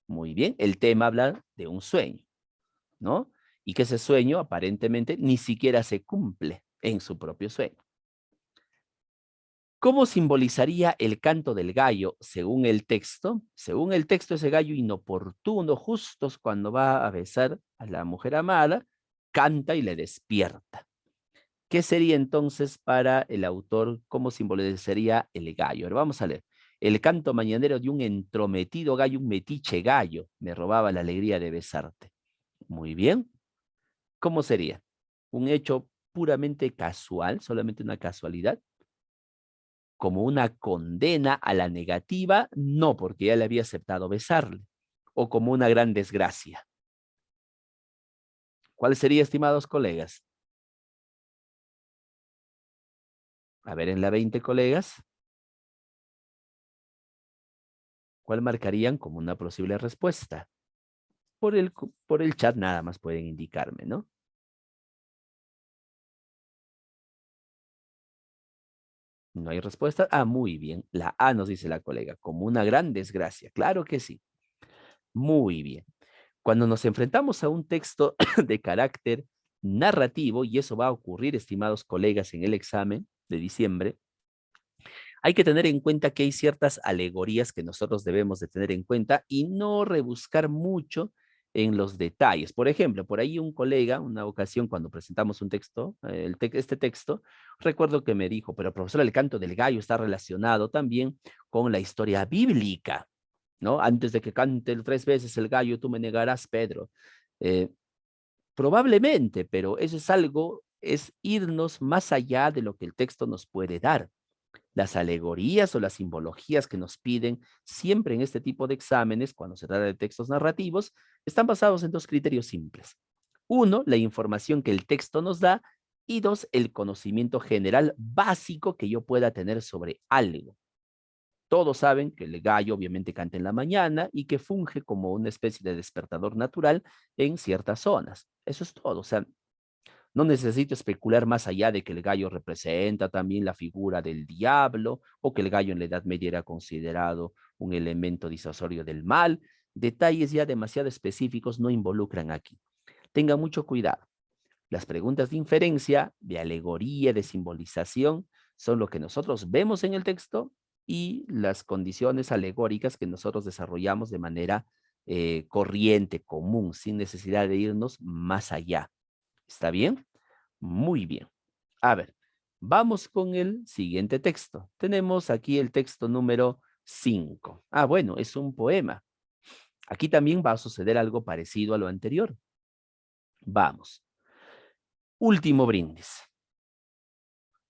[SPEAKER 2] Muy bien, el tema habla de un sueño, ¿no? Y que ese sueño aparentemente ni siquiera se cumple en su propio sueño. ¿Cómo simbolizaría el canto del gallo según el texto? Según el texto, ese gallo inoportuno, justo cuando va a besar a la mujer amada, canta y le despierta. ¿Qué sería entonces para el autor? ¿Cómo simbolizaría el gallo? Ahora vamos a leer. El canto mañanero de un entrometido gallo, un metiche gallo, me robaba la alegría de besarte. Muy bien. ¿Cómo sería? ¿Un hecho puramente casual, solamente una casualidad? ¿Como una condena a la negativa? No, porque ya le había aceptado besarle. ¿O como una gran desgracia? ¿Cuál sería, estimados colegas? A ver, en la 20, colegas, ¿cuál marcarían como una posible respuesta? Por el chat nada más pueden indicarme, ¿no? ¿No hay respuesta? Ah, muy bien. La A nos dice la colega, como una gran desgracia. Claro que sí. Muy bien. Cuando nos enfrentamos a un texto de carácter narrativo, y eso va a ocurrir, estimados colegas, en el examen de diciembre, hay que tener en cuenta que hay ciertas alegorías que nosotros debemos de tener en cuenta y no rebuscar mucho en los detalles. Por ejemplo, por ahí un colega, una ocasión cuando presentamos un texto, este texto, recuerdo que me dijo, pero profesor, el canto del gallo está relacionado también con la historia bíblica, ¿no? Antes de que cante 3 veces el gallo, tú me negarás, Pedro. Eh, Probablemente, pero eso es algo, es irnos más allá de lo que el texto nos puede dar. Las alegorías o las simbologías que nos piden siempre en este tipo de exámenes, cuando se trata de textos narrativos, están basados en dos criterios simples. Uno, la información que el texto nos da, y dos, el conocimiento general básico que yo pueda tener sobre algo. Todos saben que el gallo obviamente canta en la mañana y que funge como una especie de despertador natural en ciertas zonas. Eso es todo. O sea, no necesito especular más allá de que el gallo representa también la figura del diablo o que el gallo en la Edad Media era considerado un elemento disuasorio del mal. Detalles ya demasiado específicos no involucran aquí. Tenga mucho cuidado. Las preguntas de inferencia, de alegoría, de simbolización, son lo que nosotros vemos en el texto y las condiciones alegóricas que nosotros desarrollamos de manera corriente, común, sin necesidad de irnos más allá. ¿Está bien? Muy bien. A ver, vamos con el siguiente texto. Tenemos aquí el texto número 5. Ah, bueno, es un poema. Aquí también va a suceder algo parecido a lo anterior. Vamos. Último brindis.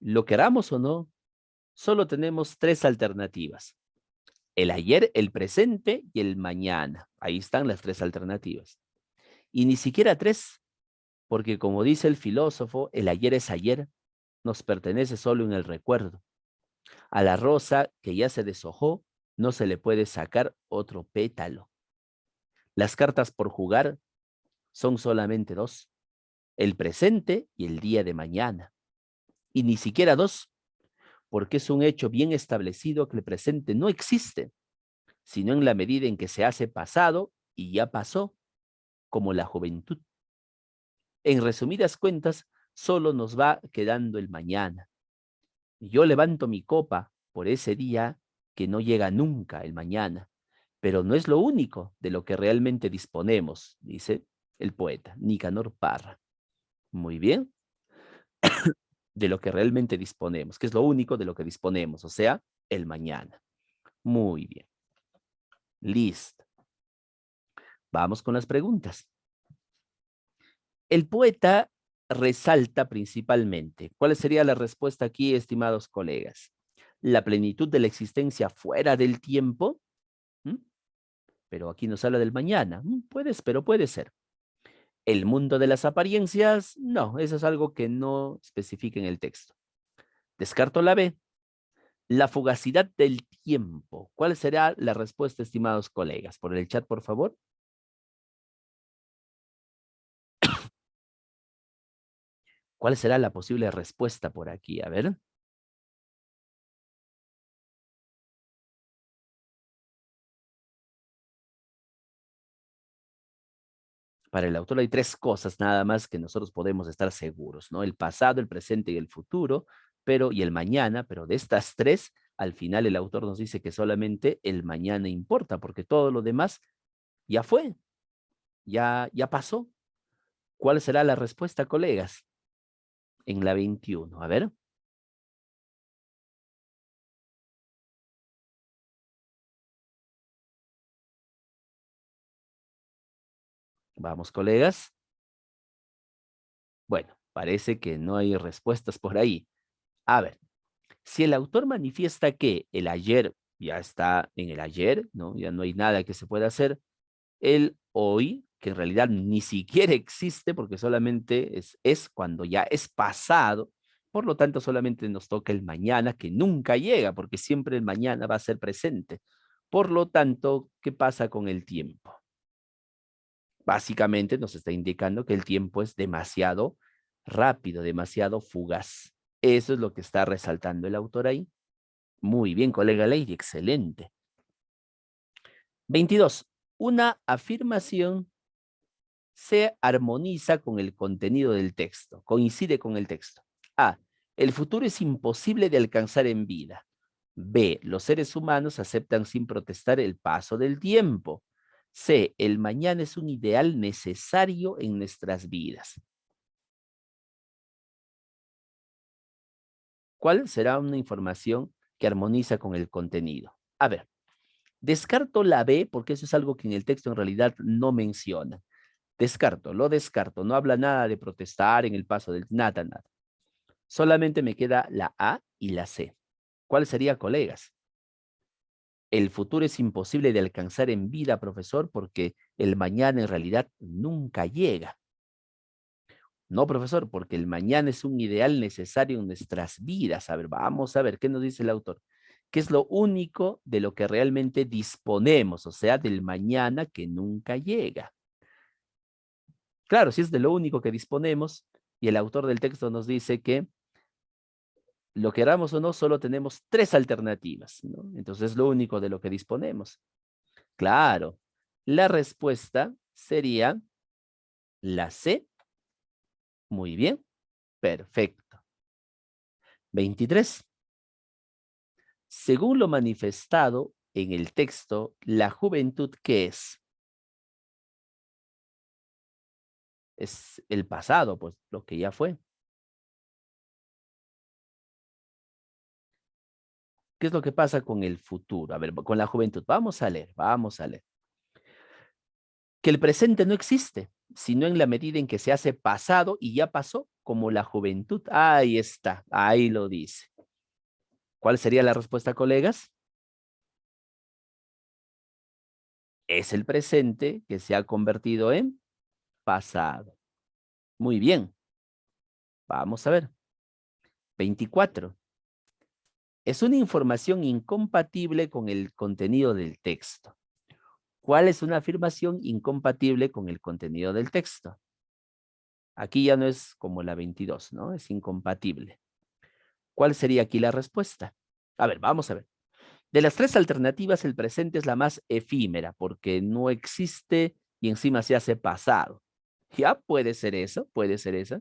[SPEAKER 2] Lo queramos o no, solo tenemos tres alternativas. El ayer, el presente y el mañana. Ahí están las tres alternativas. Y ni siquiera tres, porque como dice el filósofo, el ayer es ayer, nos pertenece solo en el recuerdo. A la rosa que ya se deshojó, no se le puede sacar otro pétalo. Las cartas por jugar son solamente dos, el presente y el día de mañana. Y ni siquiera dos, porque es un hecho bien establecido que el presente no existe, sino en la medida en que se hace pasado y ya pasó, como la juventud. En resumidas cuentas, solo nos va quedando el mañana. Y yo levanto mi copa por ese día que no llega nunca el mañana, pero no es lo único de lo que realmente disponemos, dice el poeta Nicanor Parra. Muy bien, de lo que realmente disponemos, que es lo único de lo que disponemos, o sea, el mañana. Muy bien, listo. Vamos con las preguntas. El poeta resalta principalmente? ¿Cuál sería la respuesta aquí, estimados colegas? ¿La plenitud de la existencia fuera del tiempo? ¿Mm? Pero aquí nos habla del mañana. Pero puede ser. ¿El mundo de las apariencias? No, eso es algo que no especifica en el texto. Descarto la B. La fugacidad del tiempo. ¿Cuál será la respuesta, estimados colegas? Por el chat, por favor. ¿Cuál será la posible respuesta por aquí? A ver. Para el autor hay tres cosas nada más que nosotros podemos estar seguros, ¿no? El pasado, el presente y el futuro, y el mañana, pero de estas tres, al final el autor nos dice que solamente el mañana importa, porque todo lo demás ya fue, ya pasó. ¿Cuál será la respuesta, colegas? En la 21. A ver. Vamos, colegas. Bueno, parece que no hay respuestas por ahí. A ver, si el autor manifiesta que el ayer ya está en el ayer, ¿no? Ya no hay nada que se pueda hacer, el hoy, que en realidad ni siquiera existe porque solamente es cuando ya es pasado, por lo tanto solamente nos toca el mañana que nunca llega porque siempre el mañana va a ser presente. Por lo tanto, ¿qué pasa con el tiempo? Básicamente nos está indicando que el tiempo es demasiado rápido, demasiado fugaz. Eso es lo que está resaltando el autor ahí. Muy bien, colega Lady, excelente. 22. Una afirmación se armoniza con el contenido del texto, coincide con el texto. A. El futuro es imposible de alcanzar en vida. B. Los seres humanos aceptan sin protestar el paso del tiempo. C. El mañana es un ideal necesario en nuestras vidas. ¿Cuál será una información que armoniza con el contenido? A ver, descarto la B porque eso es algo que en el texto en realidad no menciona. Lo descarto, no habla nada de protestar en el paso del nada, nada. Solamente me queda la A y la C. ¿Cuál sería, colegas? El futuro es imposible de alcanzar en vida, profesor, porque el mañana en realidad nunca llega. No, profesor, porque el mañana es un ideal necesario en nuestras vidas. A ver, vamos a ver qué nos dice el autor. ¿Qué es lo único de lo que realmente disponemos? O sea, del mañana que nunca llega. Claro, si es de lo único que disponemos, y el autor del texto nos dice que lo queramos o no, solo tenemos tres alternativas, ¿no? Entonces es lo único de lo que disponemos. Claro, la respuesta sería la C. Muy bien, perfecto. 23. Según lo manifestado en el texto, la juventud, ¿qué es? Es el pasado, pues lo que ya fue. ¿Qué es lo que pasa con el futuro? A ver, con la juventud. Vamos a leer, vamos a leer. Que el presente no existe, sino en la medida en que se hace pasado y ya pasó, como la juventud. Ahí está, ahí lo dice. ¿Cuál sería la respuesta, colegas? Es el presente que se ha convertido en pasado. Muy bien. Vamos a ver. 24. Es una información incompatible con el contenido del texto. ¿Cuál es una afirmación incompatible con el contenido del texto? Aquí ya no es como la 22, ¿no? Es incompatible. ¿Cuál sería aquí la respuesta? A ver, vamos a ver. De las tres alternativas, el presente es la más efímera porque no existe y encima se hace pasado. Ya puede ser eso, puede ser esa.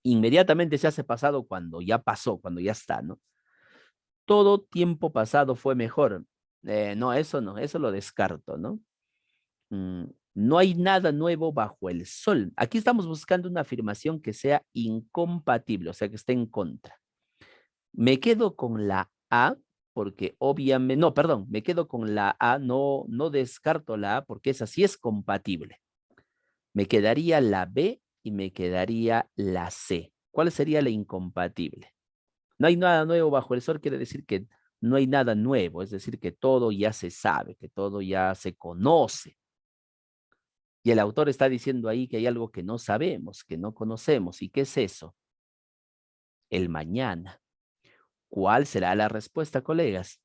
[SPEAKER 2] Inmediatamente se hace pasado cuando ya pasó, cuando ya está, ¿no? Todo tiempo pasado fue mejor. No, eso lo descarto, ¿no? No hay nada nuevo bajo el sol. Aquí estamos buscando una afirmación que sea incompatible, o sea, que esté en contra. Me quedo con la A porque obviamente, no, perdón, me quedo con la A, no descarto la A porque esa sí es compatible. Me quedaría la B y me quedaría la C. ¿Cuál sería la incompatible? No hay nada nuevo bajo el sol, quiere decir que no hay nada nuevo, es decir, que todo ya se sabe, que todo ya se conoce. Y el autor está diciendo ahí que hay algo que no sabemos, que no conocemos. ¿Y qué es eso? El mañana. ¿Cuál será la respuesta, colegas?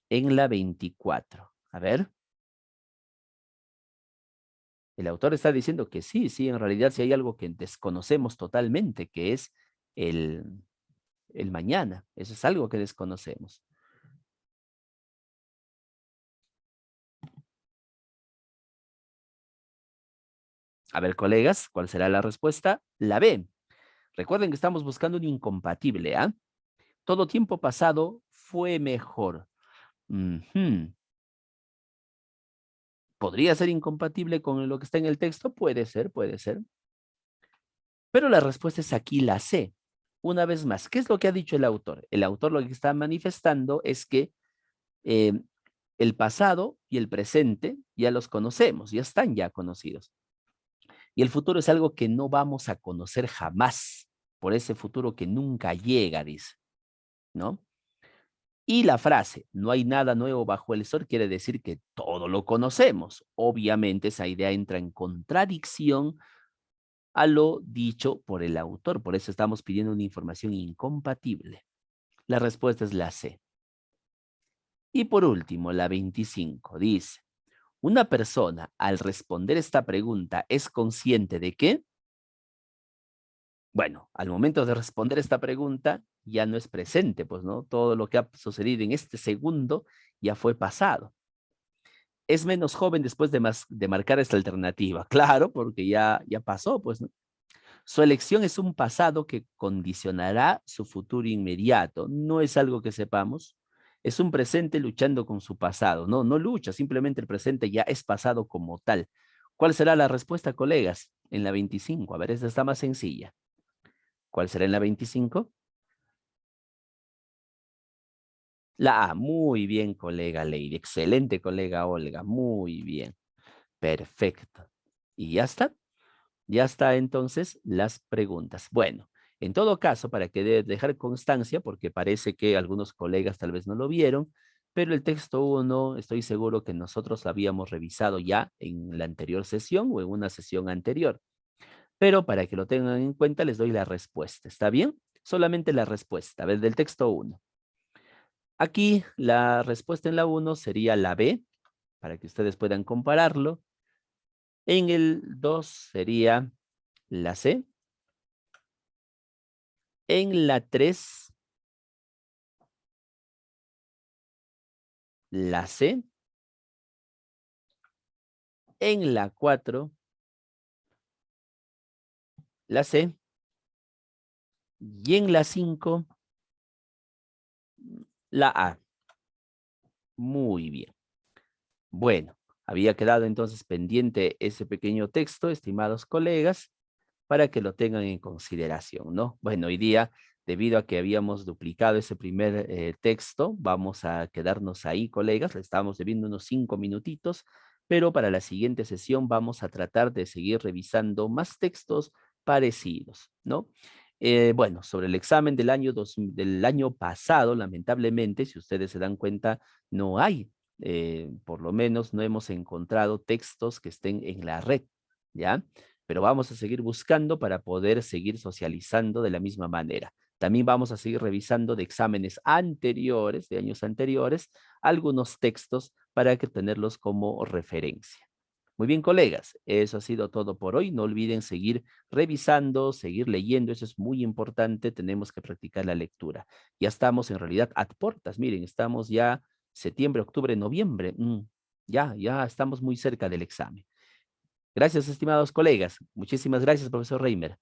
[SPEAKER 2] En la 24. A ver. El autor está diciendo que sí, sí, en realidad sí hay algo que desconocemos totalmente, que es el, el mañana. Eso es algo que desconocemos. A ver, colegas, ¿cuál será la respuesta? La B. Recuerden que estamos buscando un incompatible, ¿ah? Todo tiempo pasado fue mejor. Ujú. ¿Podría ser incompatible con lo que está en el texto? Puede ser, puede ser. Pero la respuesta es aquí la C. Una vez más, ¿qué es lo que ha dicho el autor? El autor lo que está manifestando es que eh, el pasado y el presente ya los conocemos, ya están ya conocidos. Y el futuro es algo que no vamos a conocer jamás, por ese futuro que nunca llega, dice, ¿no? Y la frase, no hay nada nuevo bajo el sol, quiere decir que todo lo conocemos. Obviamente esa idea entra en contradicción a lo dicho por el autor, por eso estamos pidiendo una información incompatible. La respuesta es la C. Y por último, la 25 dice, una persona al responder esta pregunta es consciente de que, bueno, al momento de responder esta pregunta ya no es presente, pues, ¿no? Todo lo que ha sucedido en este segundo ya fue pasado. Es menos joven después de marcar esta alternativa, claro, porque ya pasó, pues, ¿no? Su elección es un pasado que condicionará su futuro inmediato. No es algo que sepamos. Es un presente luchando con su pasado. No, no lucha, simplemente el presente ya es pasado como tal. ¿Cuál será la respuesta, colegas? En la 25. A ver, esta está más sencilla. ¿Cuál será en la 25? La A. Muy bien, colega Lady. Excelente, colega Olga. Muy bien. Perfecto. Y ya está. Ya está entonces las preguntas. Bueno, en todo caso, para que dejar constancia, porque parece que algunos colegas tal vez no lo vieron, pero el texto 1 estoy seguro que nosotros lo habíamos revisado ya en la anterior sesión o en una sesión anterior. Pero para que lo tengan en cuenta, les doy la respuesta. ¿Está bien? Solamente la respuesta. A ver, del texto 1. Aquí la respuesta en la 1 sería la B, para que ustedes puedan compararlo. En el 2 sería la C. En la 3, la C. En la 4, la C. Y en la 5, la A. Muy bien. Bueno, había quedado entonces pendiente ese pequeño texto, estimados colegas, para que lo tengan en consideración, ¿no? Bueno, hoy día, debido a que habíamos duplicado ese primer texto, vamos a quedarnos ahí, colegas, le estamos debiendo unos 5 minutitos, pero para la siguiente sesión vamos a tratar de seguir revisando más textos parecidos, ¿no? Bueno, sobre el examen del año pasado, lamentablemente, si ustedes se dan cuenta, no hay, por lo menos no hemos encontrado textos que estén en la red, ¿ya? Pero vamos a seguir buscando para poder seguir socializando de la misma manera. También vamos a seguir revisando de exámenes anteriores, de años anteriores, algunos textos para que tenerlos como referencia. Muy bien, colegas, eso ha sido todo por hoy. No olviden seguir revisando, seguir leyendo, eso es muy importante. Tenemos que practicar la lectura. Ya estamos en realidad a puertas, miren, estamos ya septiembre, octubre, noviembre. Ya estamos muy cerca del examen. Gracias, estimados colegas. Muchísimas gracias, profesor Reimer.